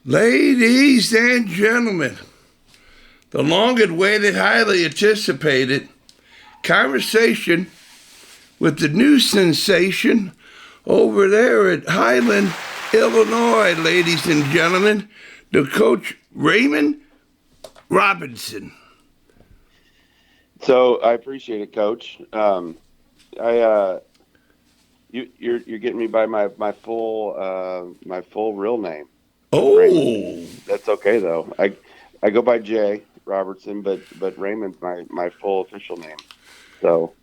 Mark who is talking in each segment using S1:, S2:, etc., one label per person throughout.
S1: Ladies and gentlemen, the long-awaited, highly anticipated conversation with the new sensation over there at Highland, Illinois, ladies and gentlemen, the coach Raymond Robertson.
S2: So I appreciate it, Coach. You're getting me by my full real name, Raymond.
S1: Oh,
S2: That's okay though. I go by Jay Robertson, but Raymond's my full official name. So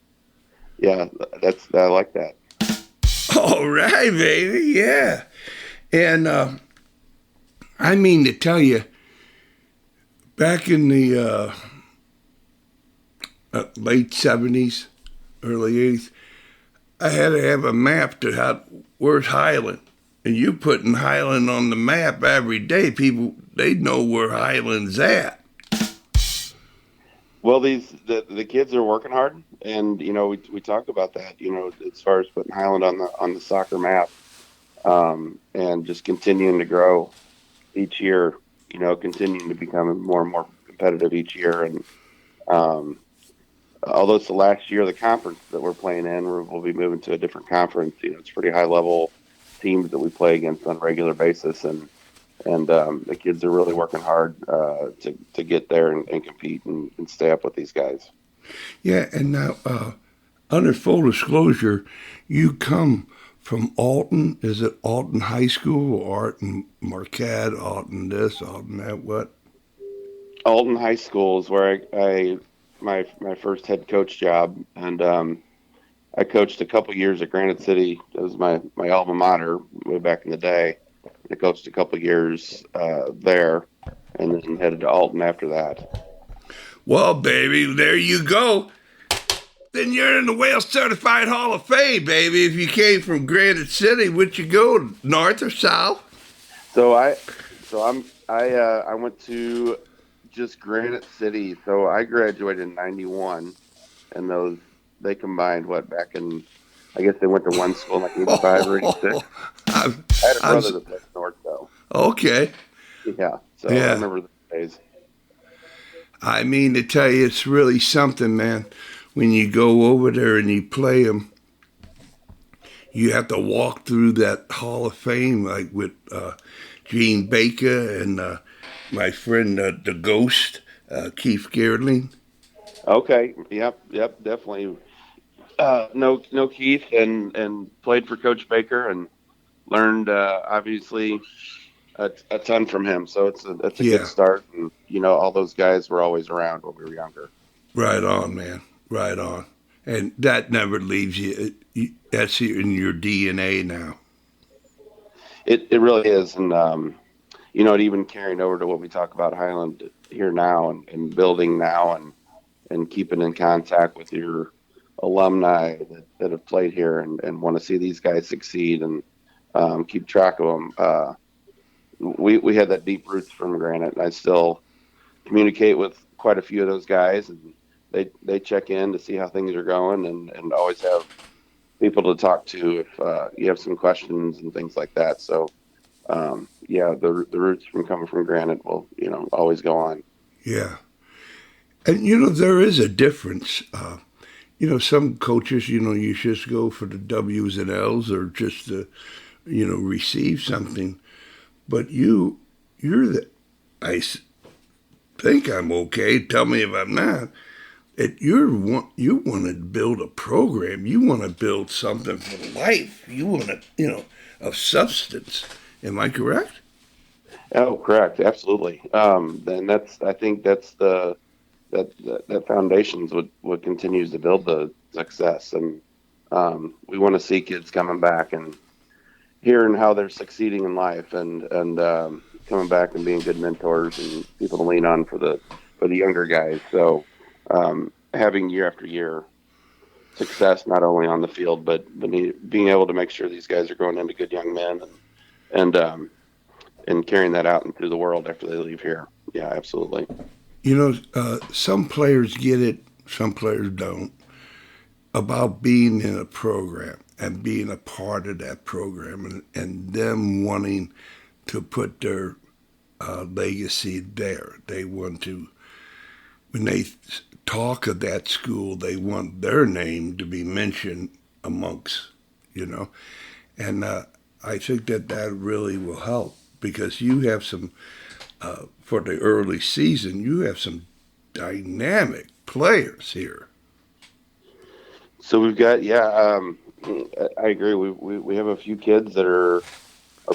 S2: yeah, I like that.
S1: all right, baby, yeah. And I mean to tell you, back in the late 70s, early 80s, I had to have a map to where's Highland. And you putting Highland on the map every day, people, they know where Highland's at.
S2: Well, the kids are working hard, and we talk about that. As far as putting Highland on the soccer map, and just continuing to grow each year. Continuing to become more and more competitive each year, and although it's the last year of the conference that we're playing in, we'll be moving to a different conference. It's pretty high level teams that we play against on a regular basis, and the kids are really working hard to get there and compete and stay up with these guys.
S1: Yeah, and now, under full disclosure, you come from Alton. Is it Alton High School or Alton Marquette, Alton this, Alton that, what?
S2: Alton High School is where my first head coach job, and I coached a couple years at Granite City. It was my alma mater way back in the day. I coached a couple years there, and then headed to Alton after that.
S1: Well, baby, there you go. Then you're in the Wales Certified Hall of Fame, baby. If you came from Granite City, would you go north or south?
S2: So I went to just Granite City. So I graduated in '91, and they combined back in. I guess they went to one school in like '85 or '86. I had a brother that played north though.
S1: Okay.
S2: Yeah. So I remember those days.
S1: I mean to tell you, it's really something, man. When you go over there and you play them, you have to walk through that Hall of Fame, like with Gene Baker and my friend, the Ghost, Keith Gerling.
S2: Okay. Yep. Definitely. No Keith, and played for Coach Baker and learned obviously a ton from him. So it's a good start. And all those guys were always around when we were younger.
S1: Right on, man. Right on. And that never leaves you. That's in your DNA now.
S2: It really is. And, it even carrying over to what we talk about Highland here now and building now and keeping in contact with your alumni that have played here and want to see these guys succeed and keep track of them. We had that deep roots from Granite, and I still communicate with quite a few of those guys, and they check in to see how things are going and always have people to talk to if you have some questions and things like that. So, the roots from coming from Granite will, always go on.
S1: Yeah. And, there is a difference. Some coaches, you just go for the W's and L's or just to, receive something. But you're I think I'm okay. Tell me if I'm not. You want to build a program. You want to build something for life. You want to, of substance. Am I correct?
S2: Oh, correct. Absolutely. And I think that's that foundation's what continues to build the success. And we want to see kids coming back and hearing how they're succeeding in life and coming back and being good mentors and people to lean on for the younger guys. So having year after year success, not only on the field, but being able to make sure these guys are growing into good young men and carrying that out into the world after they leave here. Yeah, absolutely.
S1: Some players get it, some players don't, about being in a program and being a part of that program and them wanting to put their legacy there. They want to, when they talk of that school, they want their name to be mentioned amongst, you know. And I think that really will help because you have some, for the early season, you have some dynamic players here.
S2: So we've got, yeah, I agree. We have a few kids that are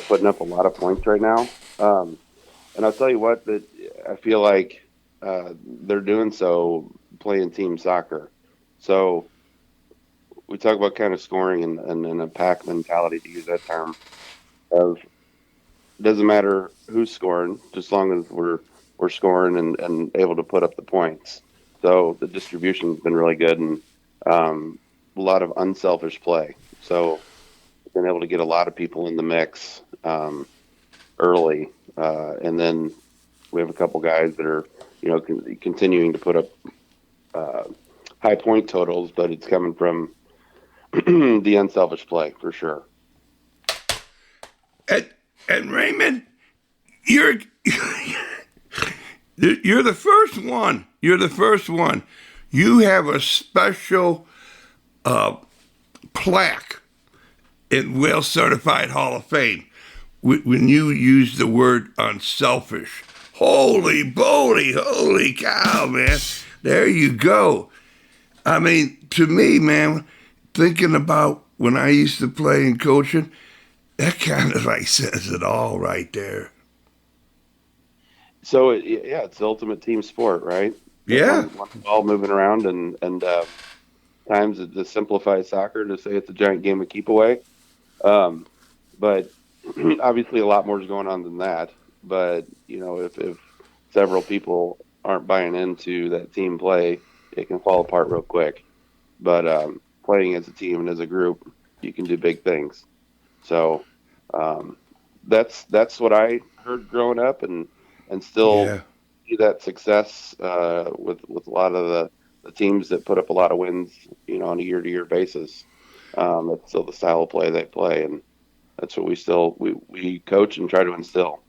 S2: putting up a lot of points right now. And I'll tell you what, that I feel like they're doing so playing team soccer. So we talk about kind of scoring and a pack mentality, to use that term. Of doesn't matter who's scoring, just as long as we're scoring and able to put up the points. So the distribution's been really good and a lot of unselfish play. So we've been able to get a lot of people in the mix early, and then we have a couple guys that are continuing to put up high point totals, but it's coming from the unselfish play for sure.
S1: And Raymond, you're you're the first one. You're the first one. You have a special plaque in Wales Certified Hall of Fame when you use the word unselfish. Holy moly, holy cow, man. There you go. I mean, to me, man, thinking about when I used to play and coaching, that kind of like says it all right there.
S2: So yeah, it's the ultimate team sport, right?
S1: Yeah.
S2: One ball moving around and times to simplify soccer to say it's a giant game of keep away. But obviously a lot more is going on than that. But if several people aren't buying into that team play, it can fall apart real quick. But playing as a team and as a group, you can do big things. So that's what I heard growing up, and still see that success with a lot of the teams that put up a lot of wins, on a year-to-year basis. That's still the style of play they play, and that's what we coach and try to instill.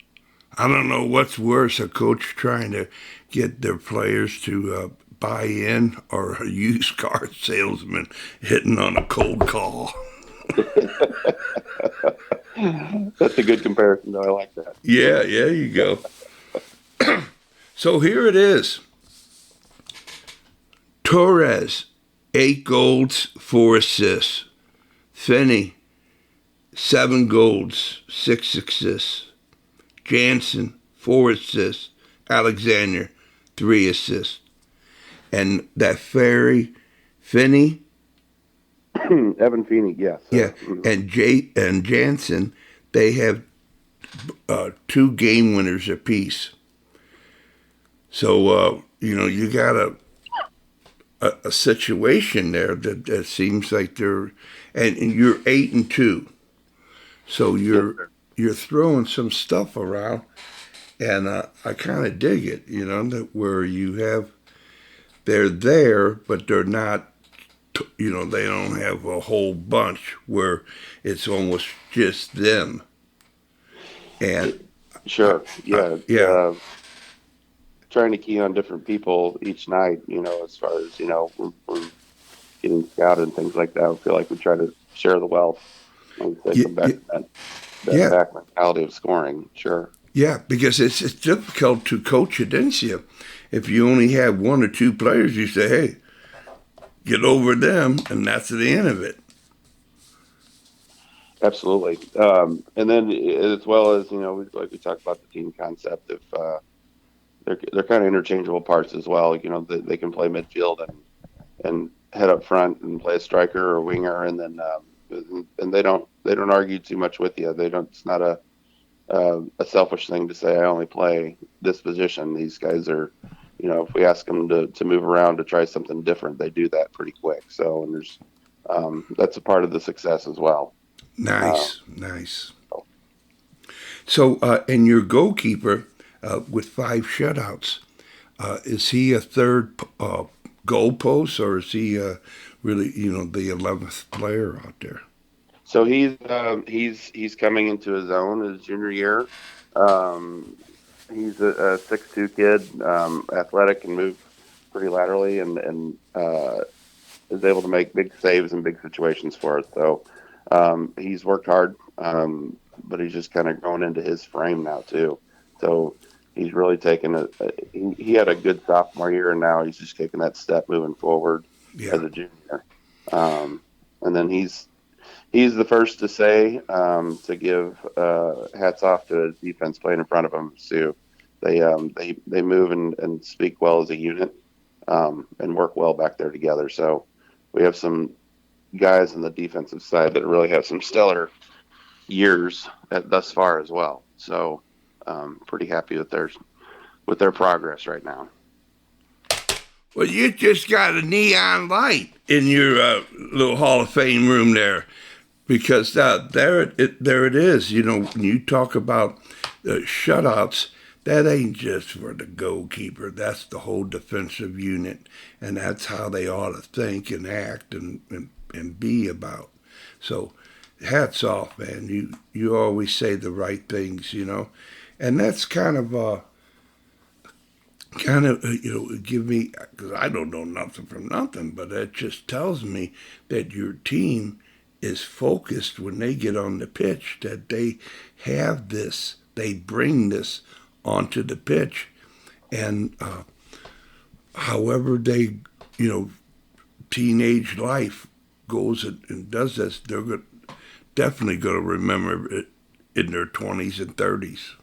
S1: I don't know what's worse, a coach trying to get their players to buy in or a used car salesman hitting on a cold call.
S2: That's a good comparison, though. I like that.
S1: Yeah, you go. So here it is. Torres, 8 goals, 4 assists. Finney, 7 goals, 6 assists. Jansen, 4 assists. Alexander, 3 assists. And that Finney,
S2: Evan Feeney, yes.
S1: Yeah, and Jansen, they have 2 game winners apiece. So you got a situation there that seems like they're and you're 8-2, so you're throwing some stuff around, and I kind of dig it. That where they're there, but they're not. They don't have a whole bunch where it's almost just them. And
S2: sure, yeah. Trying to key on different people each night, as far as, we're getting scouted and things like that. I feel like we try to share the wealth. Like I said, come back to that back mentality of scoring, sure.
S1: Yeah, because it's difficult to coach against you. If you only have 1 or 2 players, you say, hey, get over them, and that's the end of it.
S2: Absolutely. And then as well as, like we talked about the team concept of they're kind of interchangeable parts as well. They can play midfield and head up front and play a striker or a winger, and then and they don't argue too much with you. It's not a selfish thing to say I only play this position. These guys are, if we ask them to move around to try something different, they do that pretty quick. So, and there's that's a part of the success as well.
S1: Nice. So, and your goalkeeper with 5 shutouts, is he a third goalpost, or is he really, the 11th player out there?
S2: So he's coming into his own his junior year, He's a 6'2" kid, athletic and move pretty laterally, and is able to make big saves in big situations for us. So he's worked hard, but he's just kind of growing into his frame now too. So he's really taken he had a good sophomore year, and now he's just taking that step moving forward
S1: Yeah.
S2: as a junior. And then he's the first to say to give hats off to his defense playing in front of him, Sue. They move and speak well as a unit, and work well back there together. So we have some guys on the defensive side that really have some stellar years thus far as well. So pretty happy with their progress right now.
S1: Well, you just got a neon light in your little Hall of Fame room there, because there it is. You know, when you talk about shutouts, that ain't just for the goalkeeper. That's the whole defensive unit, and that's how they ought to think and act and be about. So, hats off, man. You always say the right things, you know, and that's kind of give me, because I don't know nothing from nothing, but it just tells me that your team is focused when they get on the pitch, that they have this, they bring this onto the pitch, and however they, teenage life goes and does this, they're definitely going to remember it in their 20s and 30s.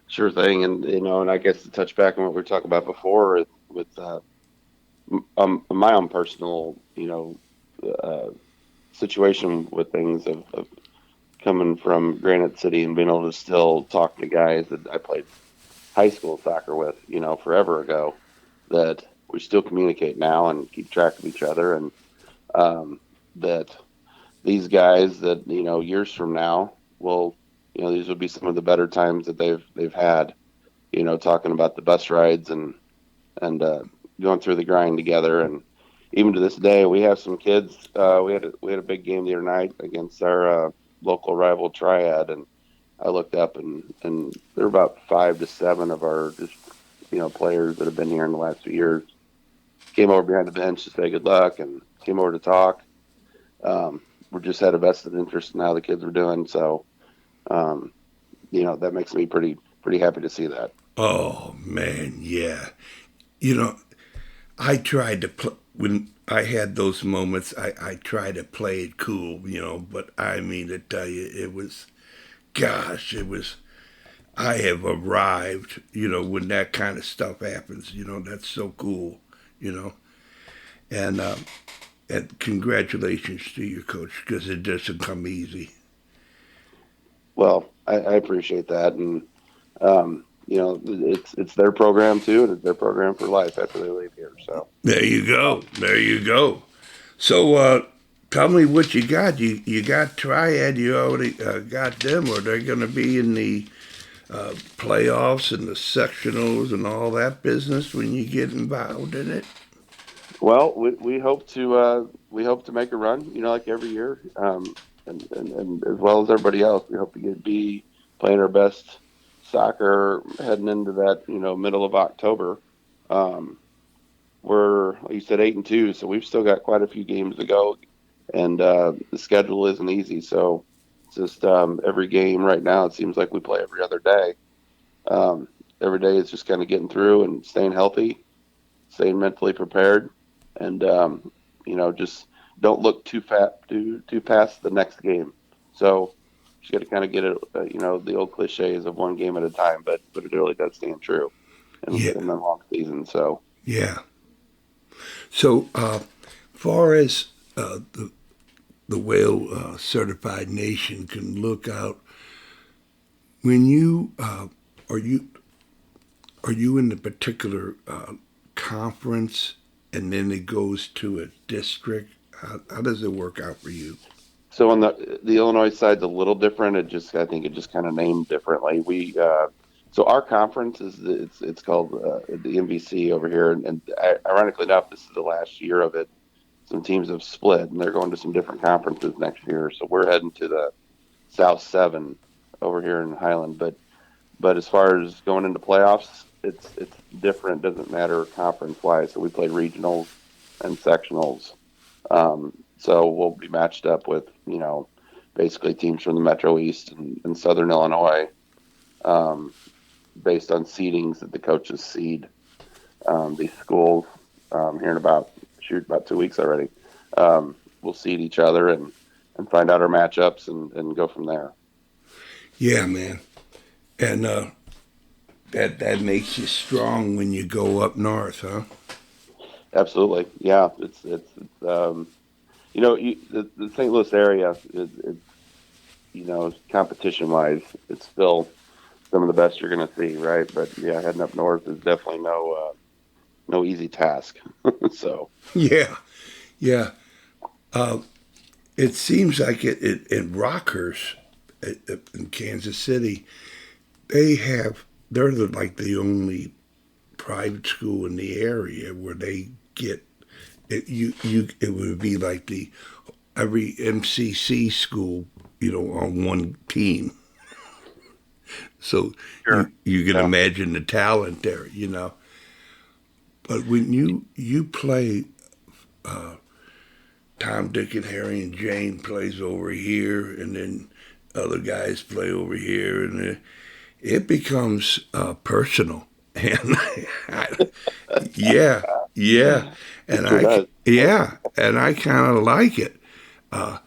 S2: Sure thing, and I guess to touch back on what we were talking about before with my own personal, situation with things of coming from Granite City and being able to still talk to guys that I played high school soccer with, forever ago, that we still communicate now and keep track of each other, and that these guys that, years from now will, these would be some of the better times that they've had, talking about the bus rides and going through the grind together. And even to this day, we have some kids. We had a big game the other night against our local rival Triad, and I looked up and there were about 5 to 7 of our just players that have been here in the last few years came over behind the bench to say good luck and came over to talk. We just had a vested interest in how the kids were doing, so that makes me pretty happy to see that.
S1: Oh man, yeah. I tried to when I had those moments. I tried to play it cool, but I mean to tell you, it was, gosh, it was. I have arrived, when that kind of stuff happens. That's so cool, and and congratulations to your coach, because it doesn't come easy.
S2: Well, I appreciate that, and it's their program too, and it's their program for life after they leave here. So
S1: There you go. There you go. So tell me what you got. You got Triad. You already got them, or they're going to be in the playoffs and the sectionals and all that business when you get involved in it.
S2: well, we hope to make a run, like every year, and as well as everybody else, we hope to be playing our best soccer heading into that middle of October. We're, like you said, 8-2, so we've still got quite a few games to go, and the schedule isn't easy. So it's just every game right now, it seems like we play every other day. Every day is just kind of getting through and staying healthy, staying mentally prepared, and just don't look too past the next game. So you got to kind of get it, the old cliches of one game at a time, but it really does stand true in the long season. So
S1: yeah. So, far as the whale certified nation can look out, when you are you in the particular conference, and then it goes to a district? How does it work out for you?
S2: So on the Illinois side's a little different. I think it just kind of named differently. So our conference it's called the MVC over here, and ironically enough, this is the last year of it. Some teams have split, and they're going to some different conferences next year. So we're heading to the South 7 over here in Highland. But But as far as going into playoffs, it's different. Doesn't matter conference wise. So we play regionals and sectionals. So we'll be matched up with basically teams from the Metro East and Southern Illinois, based on seedings that the coaches seed these schools here in about 2 weeks already. We'll seed each other and find out our matchups and go from there.
S1: Yeah, man. And that makes you strong when you go up north, huh?
S2: Absolutely, yeah. It's the St. Louis area is competition wise, it's still some of the best you're going to see, right? But yeah, heading up north is definitely no easy task. So
S1: yeah. It seems like it in Rockers in Kansas City, they're like the only private school in the area where they get it. It would be like every MCC school, on one team. So
S2: sure.
S1: you can imagine the talent there, But when you play, Tom, Dick, and Harry and Jane plays over here, and then other guys play over here, and it becomes personal. And yeah, and I kind of like it.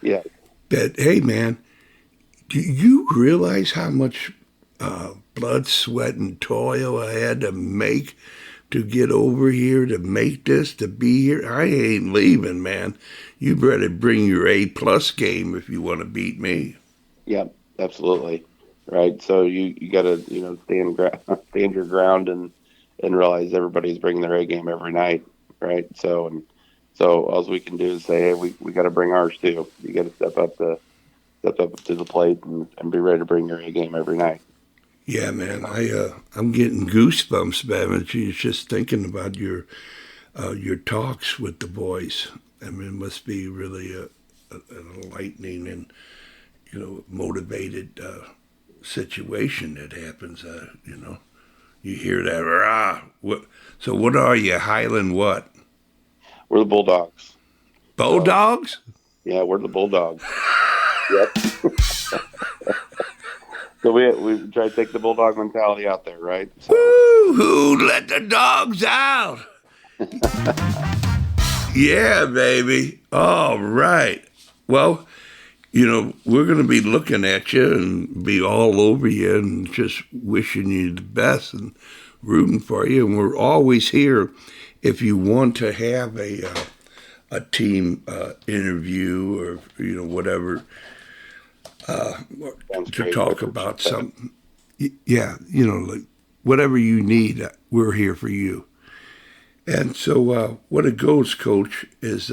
S2: Yeah.
S1: That, hey, man, do you realize how much blood, sweat, and toil I had to make to get over here, to make this, to be here? I ain't leaving, man. You better bring your A+ game if you want to beat me.
S2: Yeah, absolutely. Right. So you got to stand your ground and realize everybody's bringing their A game every night, right? So all we can do is say, hey, we got to bring ours too. You got to step up to the plate and be ready to bring your A game every night.
S1: Yeah, man. I'm getting goosebumps, man. Just thinking about your talks with the boys. I mean, it must be really an enlightening and motivated situation that happens. You hear that, rah. So what are you, Highland? What?
S2: We're the Bulldogs.
S1: Bulldogs?
S2: Yeah, we're the Bulldogs. Yep. So we try to take the Bulldog mentality out there, right? So.
S1: Woo-hoo, let the dogs out. Yeah, baby. All right. Well, we're going to be looking at you and be all over you and just wishing you the best and rooting for you. And we're always here if you want to have a team interview or whatever to talk about something. Yeah, like whatever you need, we're here for you. And so what it goes, Coach, is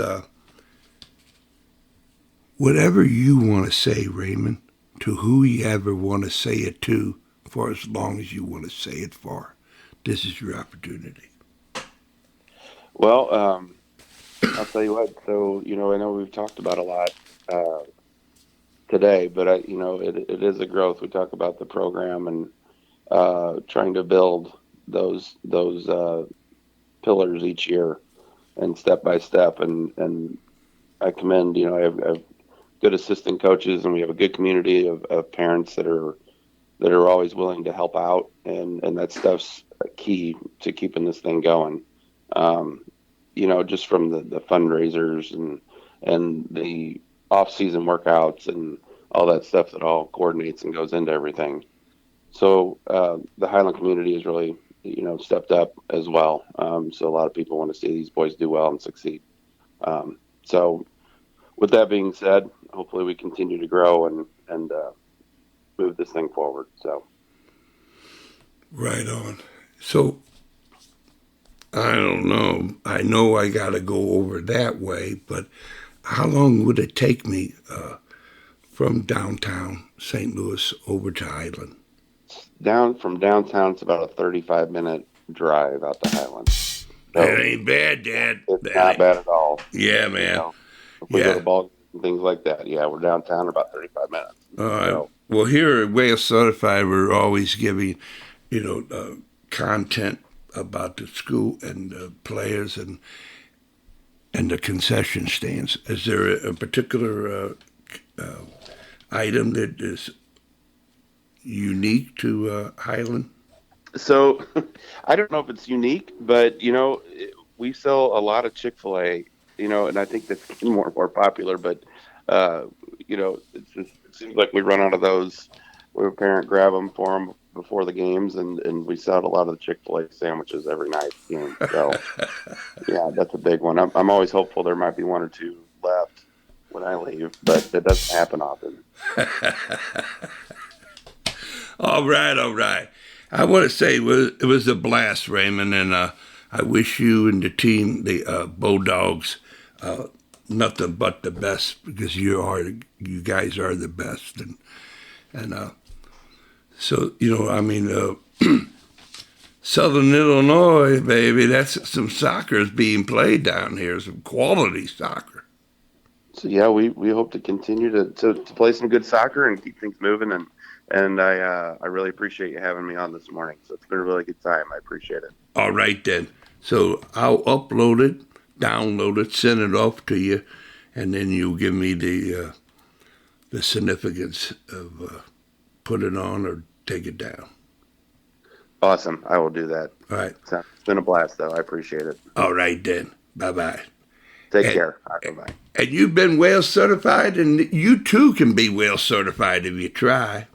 S1: whatever you want to say, Raymond, to who you ever want to say it to, for as long as you want to say it for. This is your opportunity.
S2: Well, I'll tell you what. So, I know we've talked about a lot today, but it is a growth. We talk about the program and trying to build those pillars each year and step by step. And I commend, I have good assistant coaches, and we have a good community of parents that are always willing to help out, and that stuff's key to keeping this thing going. Just from the fundraisers and the off-season workouts and all that stuff that all coordinates and goes into everything. So the Highland community has really stepped up as well. So a lot of people want to see these boys do well and succeed. So with that being said, hopefully we continue to grow and move this thing forward. So
S1: right on. So I don't know. I know I got to go over that way, but how long would it take me from downtown St. Louis over to Highland?
S2: From downtown, it's about a 35-minute drive out to Highland. So
S1: that ain't bad, Dad.
S2: It's not bad at all.
S1: Yeah, man.
S2: If we go to ball and things like that, yeah, we're downtown in about 35 minutes.
S1: All right. Well, here at Wales Certified, we're always giving, content about the school and the players and the concession stands. Is there a particular item that is unique to Highland?
S2: So I don't know if it's unique, but we sell a lot of Chick-fil-A, and I think that's getting more and more popular. But it seems like we run out of those. Where a parent grab them for them before the games, and we sell a lot of the Chick-fil-A sandwiches every night. So yeah, that's a big one. I'm always hopeful there might be one or two left when I leave, but it doesn't happen often.
S1: All right. I want to say it was a blast, Raymond, and I wish you and the team, the Bulldogs, nothing but the best, because you guys are the best, and so Southern Illinois, baby, that's some soccer is being played down here, some quality soccer.
S2: So yeah, we hope to continue to play some good soccer and keep things moving, and I really appreciate you having me on this morning. So it's been a really good time. I appreciate it.
S1: All right then. So I'll upload it, download it, send it off to you, and then you'll give me the significance of put it on or take it down.
S2: Awesome. I will do that.
S1: All right.
S2: It's been a blast, though. I appreciate it.
S1: All right then. Bye-bye.
S2: Take care. All right, bye-bye.
S1: And you've been Wales certified, and you too can be Wales certified if you try.